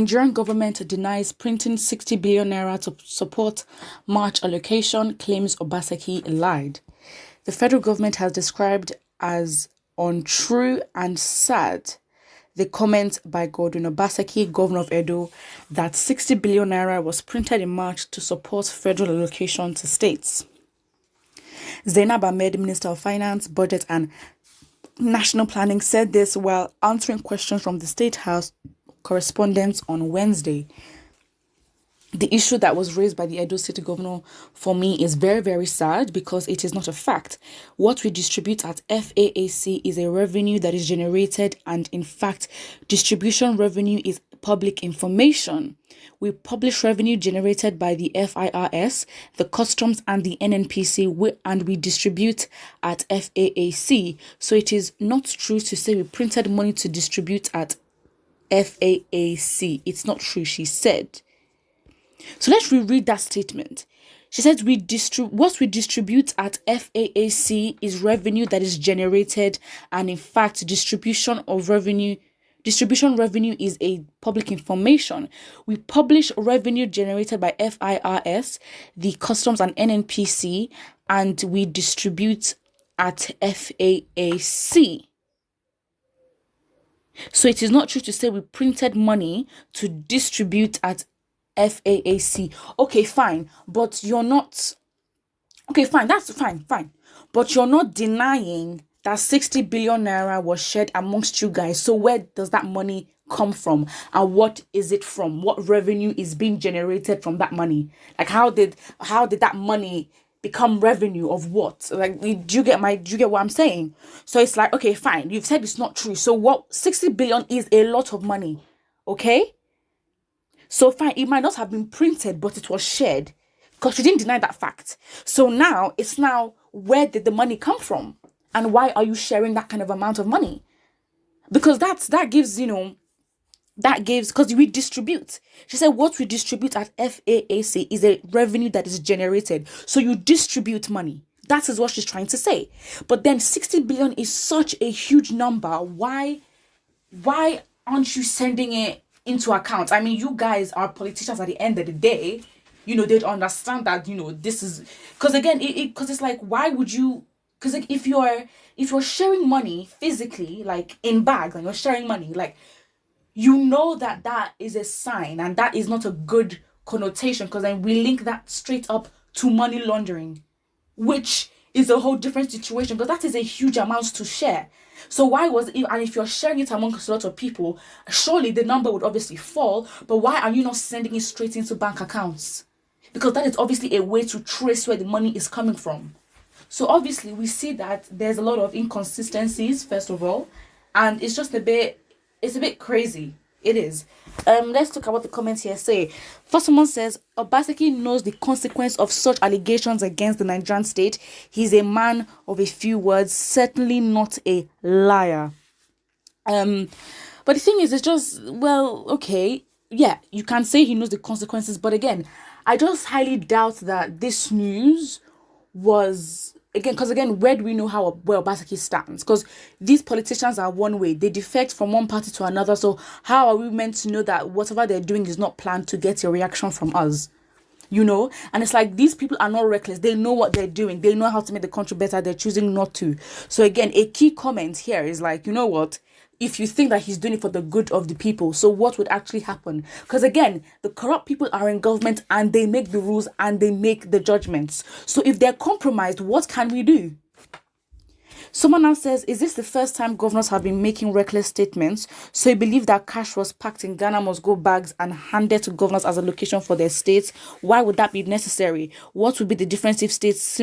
Nigerian government denies printing 60 billion naira to support March allocation, claims Obaseki lied. The federal government has described as untrue and sad the comment by Godwin Obaseki, governor of Edo, that 60 billion naira was printed in March to support federal allocation to states. Zainab Ahmed, Minister of Finance, Budget and National Planning, said this while answering questions from the State House correspondents on Wednesday. The issue that was raised by the Edo City governor for me is very, very sad because it is not a fact. What we distribute at FAAC is a revenue that is generated, and in fact, distribution revenue is public information. We publish revenue generated by the FIRS, the Customs and the NNPC, and we distribute at FAAC. So it is not true to say we printed money to distribute at FAAC. It's not true, she said. So let's reread that statement. She said what we distribute at FAAC is revenue that is generated, and in fact, distribution revenue is a public information. We publish revenue generated by FIRS, the Customs and NNPC, and we distribute at FAAC. So it is not true to say we printed money to distribute at FAAC. Okay, fine. But you're not... Okay, fine. That's fine. But you're not denying that 60 billion naira was shared amongst you guys. So where does that money come from? And what is it from? What revenue is being generated from that money? Like, how did that money become revenue of what? Like, do you get what I'm saying? So it's like, okay, fine. You've said it's not true. So what? 60 billion is a lot of money. Okay? So fine, it might not have been printed, but it was shared because you didn't deny that fact. So now, where did the money come from? And why are you sharing that kind of amount of money? Because that gives, because we distribute. She said what we distribute at FAAC is a revenue that is generated. So you distribute money. That is what she's trying to say. But then 60 billion is such a huge number. Why aren't you sending it into account? I mean, you guys are politicians at the end of the day. They'd understand that, this is... Because again, because it's like, why would you... Because like, if you're sharing money physically, like in bags, and you're sharing money, like, that is a sign, and that is not a good connotation, because then we link that straight up to money laundering, which is a whole different situation, because that is a huge amount to share. So why was it, and if you're sharing it amongst a lot of people, surely the number would obviously fall, but why are you not sending it straight into bank accounts? Because that is obviously a way to trace where the money is coming from. So obviously we see that there's a lot of inconsistencies, first of all, and it's a bit crazy. It is. Let's talk about the comments here. First, someone says, Obaseki knows the consequence of such allegations against the Nigerian state. He's a man of a few words, certainly not a liar. But the thing is, it's just, well, okay, yeah, you can say he knows the consequences, but again, I just highly doubt that this news was... Because where do we know where Obaseki stands? Because these politicians are one way. They defect from one party to another. So how are we meant to know that whatever they're doing is not planned to get a reaction from us? And it's like, these people are not reckless. They know what they're doing. They know how to make the country better. They're choosing not to. So again, a key comment here is like, you know what? If you think that he's doing it for the good of the people, so what would actually happen? Because again, the corrupt people are in government and they make the rules and they make the judgments. So if they're compromised, what can we do? Someone now says, is this the first time governors have been making reckless statements? So you believe that cash was packed in Ghana must go bags and handed to governors as a location for their states? Why would that be necessary? What would be the difference if states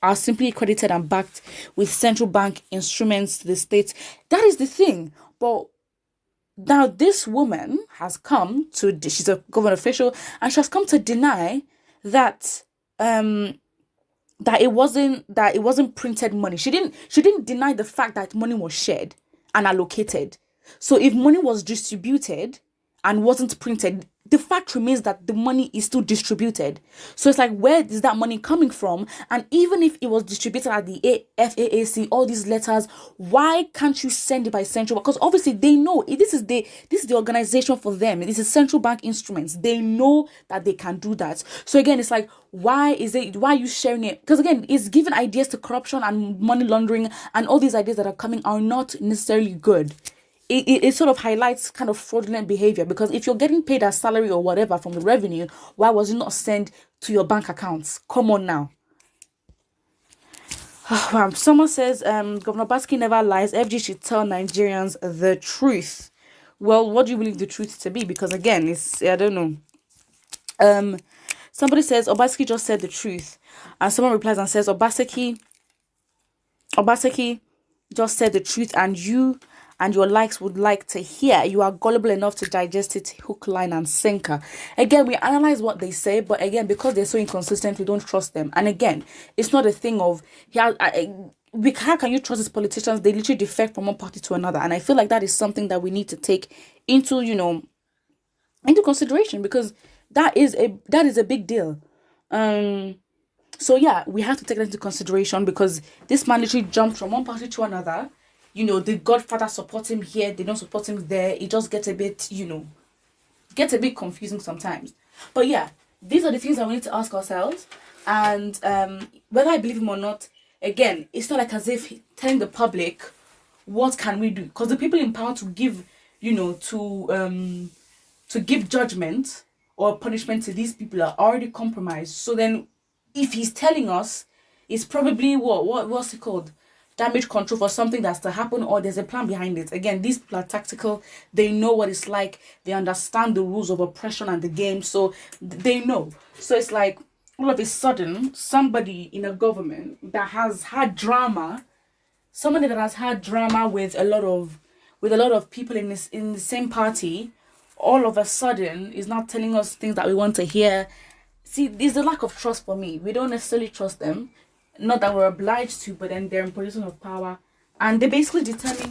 are simply credited and backed with central bank instruments to the states? That is the thing. But now this woman has come to... She's a government official, and she has come to deny that... that it wasn't printed money. She didn't deny the fact that money was shared and allocated. So if money was distributed and wasn't printed, the fact remains that the money is still distributed. So it's like, where is that money coming from? And even if it was distributed at the FAAC, all these letters, why can't you send it by central? Because obviously they know this is the organization for them. This is central bank instruments. They know that they can do that. So again, it's like, why are you sharing it? Because again, it's giving ideas to corruption and money laundering, and all these ideas that are coming are not necessarily good. It sort of highlights kind of fraudulent behavior, because if you're getting paid a salary or whatever from the revenue, why was it not sent to your bank accounts? Come on now. Wow. Someone says, Governor OBASEKI never lies. FG should tell Nigerians the truth. Well, what do you believe the truth to be? Because again, I don't know. Somebody says OBASEKI just said the truth, and someone replies and says OBASEKI just said the truth, and you and your likes would like to hear. You are gullible enough to digest it hook, line, and sinker. Again, we analyze what they say, but again, because they're so inconsistent, we don't trust them. And again, it's not a thing of how can you trust these politicians? They literally defect from one party to another, and I feel like that is something that we need to take into consideration, because that is a big deal. So yeah, we have to take that into consideration, because this man literally jumped from one party to another. The Godfather support him here, they don't support him there. It just gets a bit, confusing sometimes. But yeah, these are the things that we need to ask ourselves. And whether I believe him or not, again, it's not like as if telling the public, what can we do? Because the people in power to give, to give judgment or punishment to these people are already compromised. So then, if he's telling us, it's probably what's it called? Damage control for something that's to happen, or there's a plan behind it. Again, these people are tactical. They know what it's like. They understand the rules of oppression and the game, so they know. So it's like, all of a sudden, somebody in a government that has had drama, with a lot of people in the same party, all of a sudden is not telling us things that we want to hear. See, there's a lack of trust for me. We don't necessarily trust them. Not that we're obliged to, but then they're in position of power, and they basically determine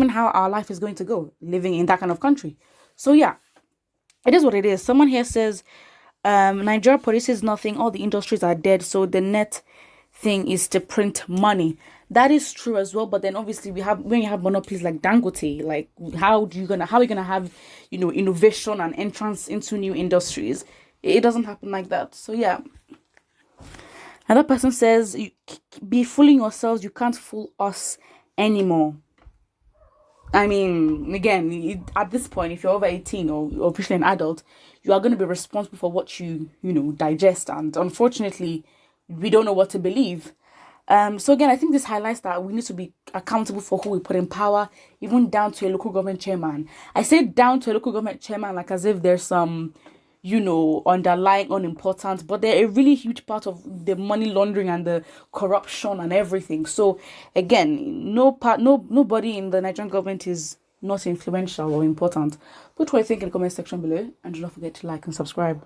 how our life is going to go, living in that kind of country. So yeah, it is what it is. Someone here says, Nigeria produces nothing, all the industries are dead, so the net thing is to print money. That is true as well, but then obviously when you have monopolies like Dangote, like how are you gonna have innovation and entrance into new industries? It doesn't happen like that. So yeah. Another person says, you be fooling yourselves, you can't fool us anymore. I mean, again, at this point, if you're over 18 or officially an adult, you are going to be responsible for what you digest. And unfortunately, we don't know what to believe. So again, I think this highlights that we need to be accountable for who we put in power, even down to a local government chairman. I say down to a local government chairman like as if there's some underlying unimportant, but they're a really huge part of the money laundering and the corruption and everything. So again, nobody in the Nigerian government is not influential or important. Put what you think in the comment section below, and do not forget to like and subscribe.